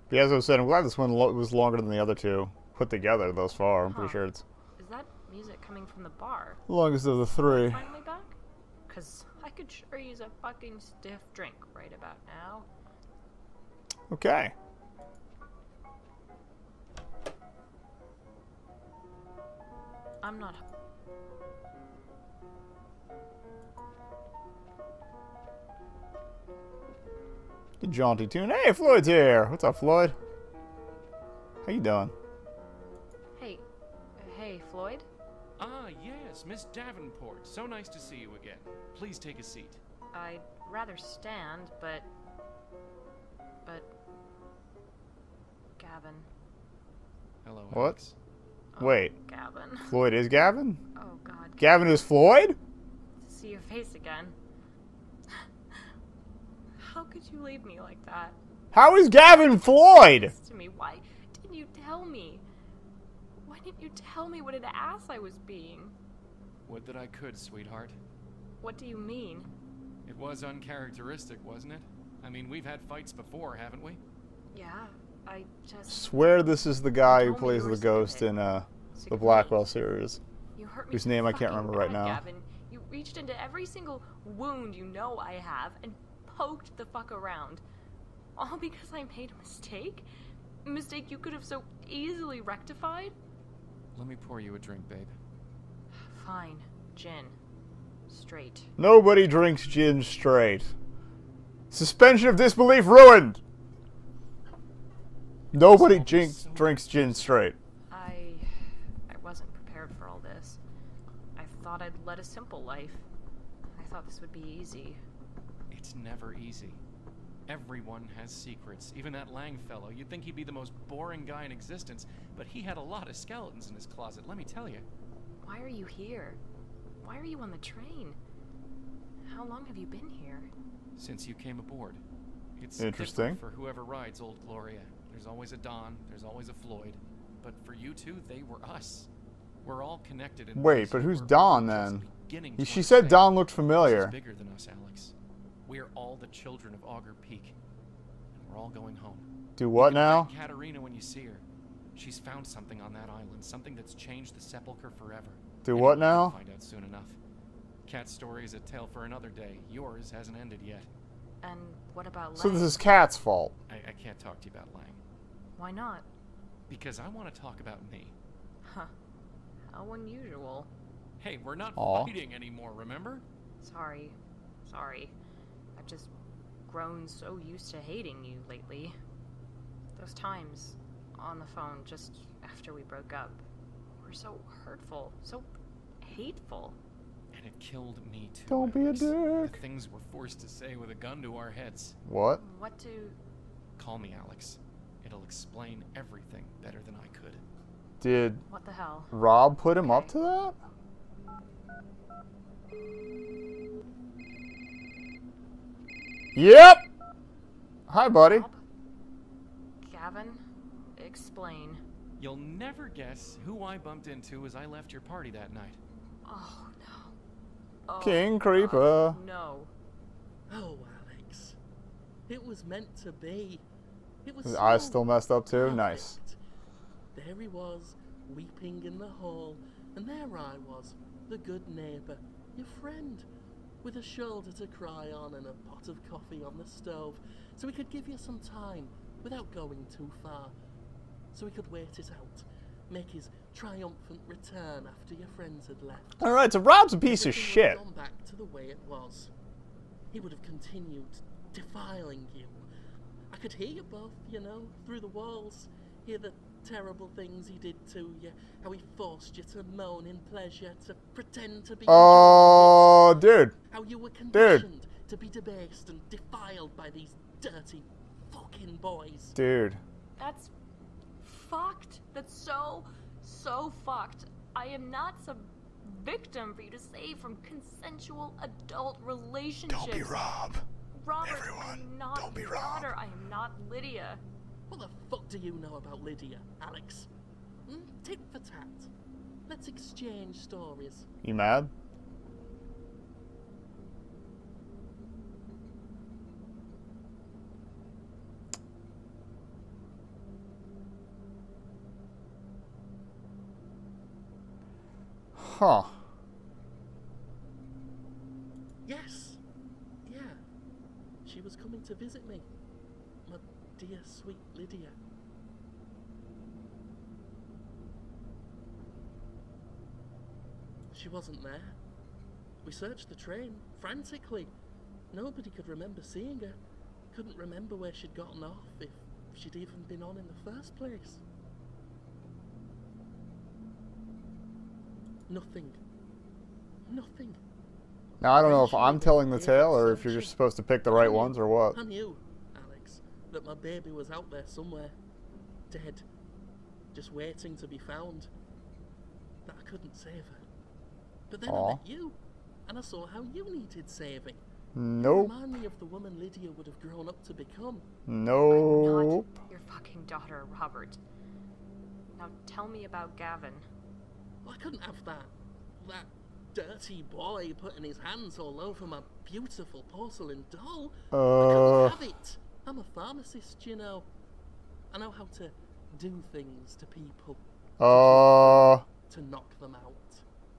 But as I was saying, I'm glad this one was longer than the other two put together thus far. I'm pretty Huh. sure it's Is that music coming from the bar? the longest of the Floyd three. finally back? Cause I could sure use a fucking stiff drink right about now. Okay. I'm not. The jaunty tune. Hey, Floyd's here. What's up, Floyd? How you doing? Hey, hey, Floyd? Ah, yes, Miss Davenport. So nice to see you again. Please take a seat. I'd rather stand, but. Gavin. Hello, What? Alex. Oh, Wait. Gavin. Floyd is Gavin? Oh, God. Gavin is Floyd? To see your face again. How could you leave me like that? How is Gavin Floyd? To me, why didn't you tell me? Why didn't you tell me what an ass I was being? Would that I could, sweetheart. What do you mean? It was uncharacteristic, wasn't it? I mean, we've had fights before, haven't we? Yeah, I just. Swear this is the guy You who told me plays you were the sick of ghost it. in Sick the of me. Blackwell series. You hurt me whose so name I can't fucking remember right bad, now. Gavin. You reached into every single wound you know I have and poked the fuck around. All because I made a mistake? A mistake you could have so easily rectified? Let me pour you a drink, babe. Fine. Gin. Straight. Nobody drinks gin straight. Suspension of disbelief ruined. Nobody drinks gin straight. I wasn't prepared for all this. I thought I'd led a simple life. I thought this would be easy. It's never easy. Everyone has secrets. Even that Lang fellow. You'd think he'd be the most boring guy in existence, but he had a lot of skeletons in his closet, let me tell you. Why are you here? Why are you on the train? How long have you been here? Since you came aboard. It's interesting different for whoever rides Old Gloria. There's always a Don, there's always a Floyd. But for you two, they were us. We're all connected in Wait, ways but who's we're Don just then? beginning to She said understand. Don looked This familiar. is bigger than us, Alex. We're all the children of Augur Peak. And we're all going home. Do what You can now? thank Katerina when you see her. She's found something on that island, something that's changed the sepulcher forever. Do And what we'll now? find out soon enough. Kat's story is a tale for another day. Yours hasn't ended yet. And what about So Lang? this is Kat's fault. I can't talk to you about Lang. Why not? Because I want to talk about me. Huh. How unusual. Hey, we're not Aw. fighting anymore, remember? Sorry. I've just grown so used to hating you lately. Those times on the phone just after we broke up were so hurtful, so hateful. And it killed me too. Don't be a Alex. dick. The things we're forced to say with a gun to our heads. What? What to... Call me Alex. It'll explain everything better than I could. Did What the hell? Rob put him up to that? Yep! Hi, buddy. Rob? Gavin? Explain. You'll never guess who I bumped into as I left your party that night. Oh, no. Oh, King Creeper. no. Oh, Alex. It was meant to be. It was His so eyes still messed up too? perfect. Nice. There he was, weeping in the hall, and there I was, the good neighbour, your friend, with a shoulder to cry on and a pot of coffee on the stove, so we could give you some time without going too far, so we could wait it out, make his triumphant return after your friends had left. Alright, so Rob's a piece of Everything would shit. have gone back to the way it was. He would have continued defiling you. I could hear you both, you know, through the walls. Hear the terrible things he did to you. How he forced you to moan in pleasure, to pretend to be Oh, dude. how you were conditioned to be debased and defiled by these dirty fucking boys. Dude. That's fucked. That's so fucked. I am not some victim for you to save from consensual adult relationships. Rob. Robert, Everyone, I'm not don't be your Rob. daughter. I am not Lydia. What the fuck do you know about Lydia, Alex? Tit for tat. Let's exchange stories. You mad? Huh. Yes. Yeah. She was coming to visit me. My dear, sweet Lydia. She wasn't there. We searched the train, frantically. Nobody could remember seeing her. Couldn't remember where she'd gotten off, if she'd even been on in the first place. Nothing. Nothing. Now, I don't know if Eventually, I'm telling the they tale kept or if you're just searching. supposed to pick the But I right knew- ones or what. I knew, Alex, that my baby was out there somewhere, dead, just waiting to be found. That I couldn't save her. But then I Aw. met you, and I saw how you needed saving. You Nope. remind me of the woman Lydia would have grown up to become. Nope. Not your fucking daughter, Robert. Now tell me about Gavin. Well, I couldn't have that dirty boy putting his hands all over my beautiful porcelain doll. I couldn't have it. I'm a pharmacist, you know. I know how to do things to people. To knock them out.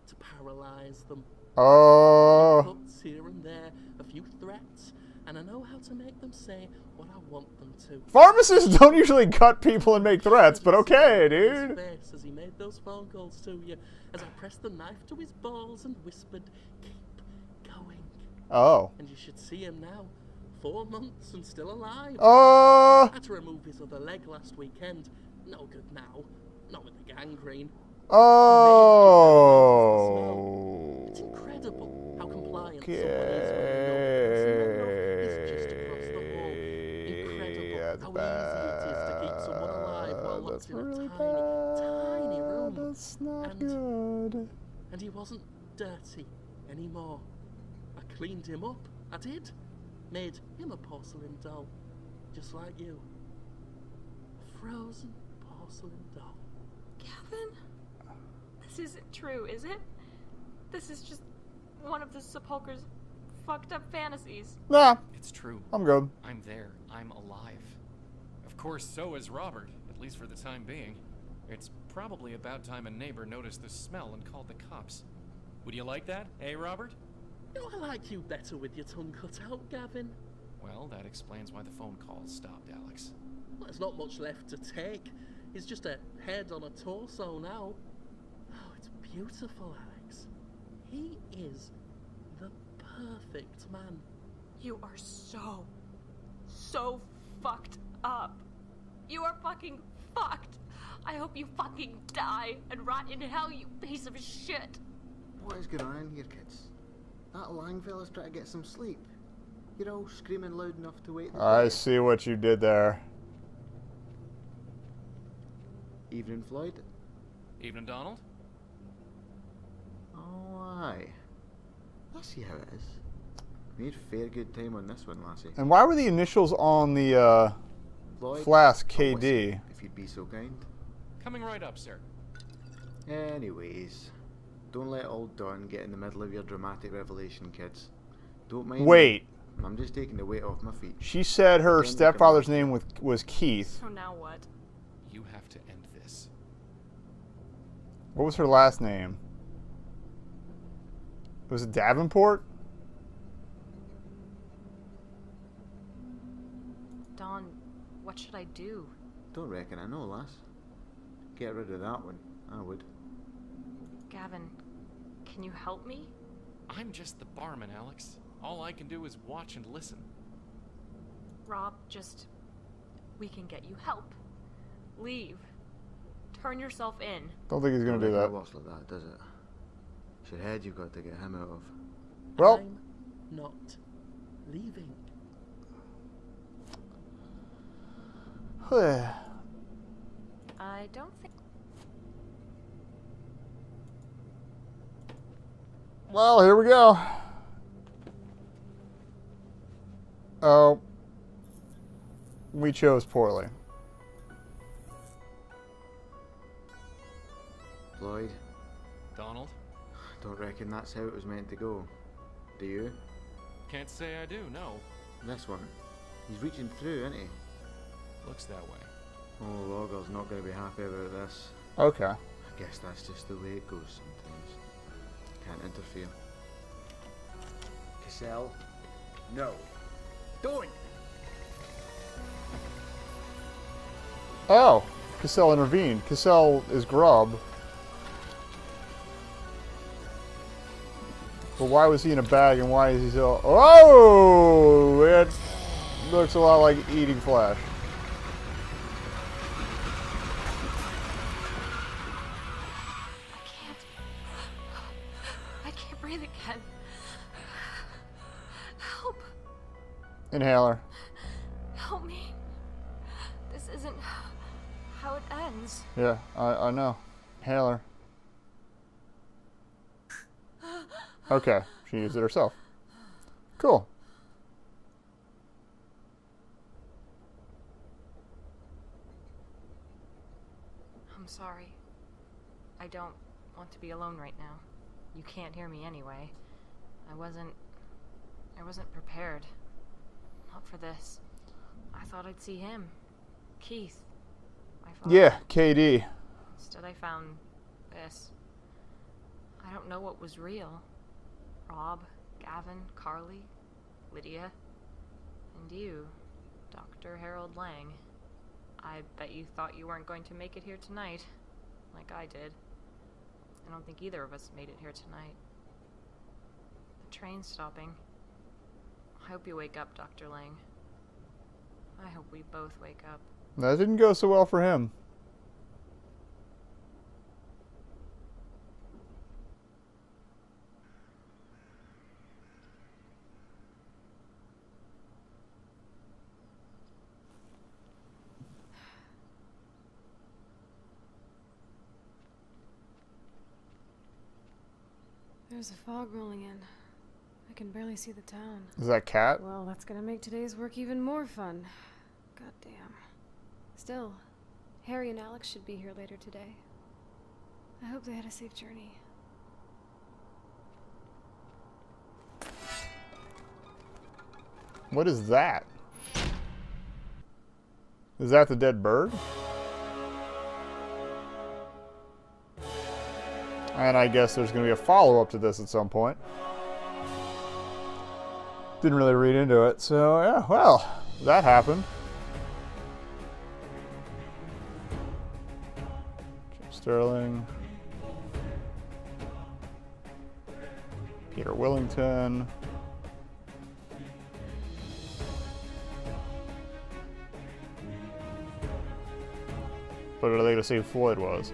To paralyze them. A few cuts here and there, a few threats, and I know how to make them say what I want them to. Pharmacists don't usually cut people and make threats, but okay, His dude. face as he made those phone calls to you, as I pressed the knife to his balls and whispered, "Keep going." Oh. And you should see him now, 4 months and still alive. Had to remove his other leg last weekend. No good now, not with the gangrene. It's incredible how compliant someone is when they know the person they love is just across the hall. Incredible how easy it is to keep someone alive while locked in a tiny room. That's not And- good. And he wasn't dirty anymore. I cleaned him up, I did. Made him a porcelain doll, just like you. A frozen porcelain doll. Gavin? This isn't true, is it? This is just one of the sepulchre's fucked up fantasies. Nah, It's true. I'm good. I'm there. I'm alive. Of course, so is Robert, at least for the time being. It's probably about time a neighbor noticed the smell and called the cops. Would you like that, eh, Robert? No, I like you better with your tongue cut out, Gavin. Well, that explains why the phone calls stopped, Alex. Well, there's not much left to take. It's just a head on a torso now. Oh, it's beautiful, Alex. He is the perfect man. You are so fucked up. You are fucking fucked. I hope you fucking die and rot in hell, you piece of shit. What is going on in here, kids? That Lang fella's trying to get some sleep. You're all screaming loud enough to wake the I dead. see what you did there. Evening, Floyd. Evening, Donald. Oh, aye. I see how it is. Made fair good time on this one, lassie. And why were the initials on the Floyd, flask a whiskey, KD? if you'd be so kind. Coming right up, sir. Anyways, don't let old Don get in the middle of your dramatic revelation, kids. Don't mind me. Wait, I'm just taking the weight off my feet. she said her Pretend you can stepfather's like it. name was Keith. So now what? You have to end this. What was her last name? Was it Davenport? Dawn, what should I do? Don't reckon I know, lass. Get rid of that one. I would. Gavin, can you help me? I'm just the barman, Alex. All I can do is watch and listen. Rob, we can get you help. Leave. Turn yourself in. Don't think he's gonna do Don't reckon that. it works like that, does it? It's your head you've got to get him out of. Well, I'm not leaving. I don't think. well, here we go. Oh, we chose poorly. Floyd, Donald? don't reckon that's how it was meant to go. Do you? Can't say I do, no. This one. He's reaching through, isn't he? Looks that way. Oh, Logger's not going to be happy about this. Okay. I guess that's just the way it goes sometimes. can't interfere. Cassell, no. Don't! Oh, Cassell intervened. Cassell is Grub. But why was he in a bag and why is he still... Oh! It looks a lot like eating flesh. I can't breathe again. Help. Inhaler. Help me. This isn't how it ends. Yeah, I know. Inhaler. Okay, she used it herself. Cool. I'm sorry. I don't want to be alone right now. You can't hear me anyway. I wasn't prepared. Not for this. I thought I'd see him. Keith. My father. Yeah, KD. Instead I found this. I don't know what was real. Rob, Gavin, Carly, Lydia, and you, Dr. Harold Lang. I bet you thought you weren't going to make it here tonight, like I did. I don't think either of us made it here tonight. The train's stopping. I hope you wake up, Dr. Lang. I hope we both wake up. That didn't go so well for him. There's a fog rolling in. I can barely see the town. Is that Cat? Well, that's gonna make today's work even more fun. Goddamn. Still, Harry and Alex should be here later today. I hope they had a safe journey. What is that? Is that the dead bird? And I guess there's going to be a follow-up to this at some point. Didn't really read into it, so yeah, well, that happened. Jim Sterling. Peter Willington. What are they going to say Floyd was?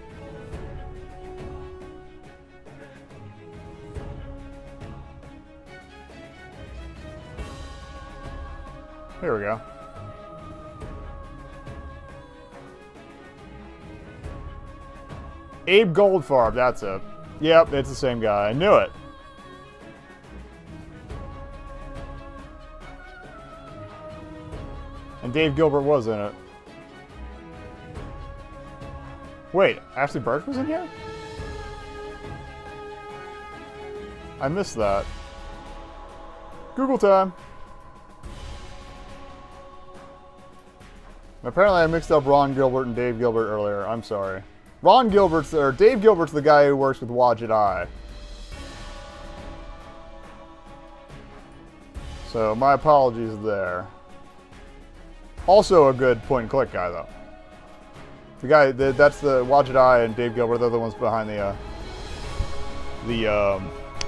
Here we go. Abe Goldfarb, that's it. Yep, it's the same guy. I knew it. And Dave Gilbert was in it. Wait, Ashley Burke was in here? I missed that. Google time. Apparently I mixed up Ron Gilbert and Dave Gilbert earlier. I'm sorry. Dave Gilbert's the guy who works with Wadjet Eye. So my apologies there. Also a good point and click guy though. The guy, that's the Wadjet Eye and Dave Gilbert, they're the ones behind the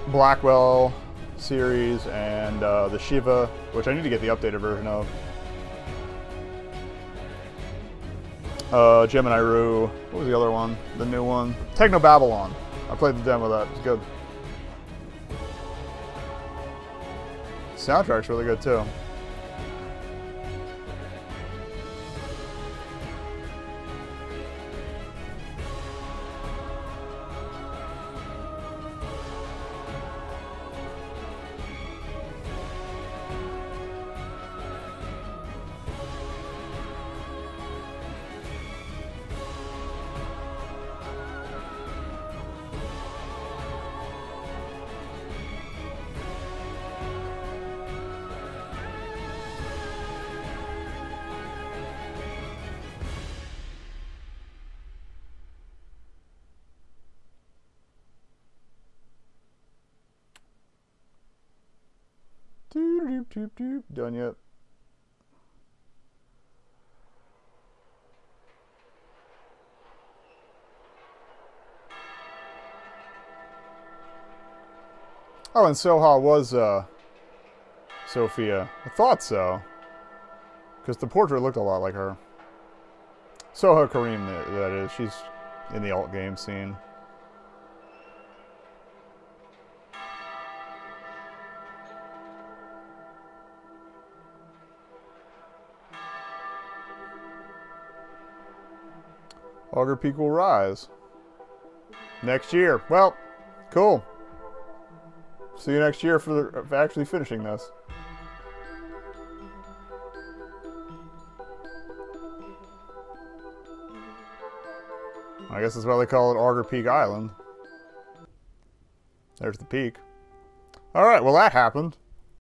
Blackwell series and the Shiva, which I need to get the updated version of. Gemini Rue. What was the other one? The new one? Techno Babylon. I played the demo of that. It's good. Soundtrack's really good too. Done yet? Oh, and Soha was Sophia. I thought so. Because the portrait looked a lot like her. Soha Kareem, that is. She's in the alt game scene. Augur Peak will rise. Next year. Well, cool. See you next year for actually finishing this. I guess that's why they call it Augur Peak Island. There's the peak. Alright, well that happened.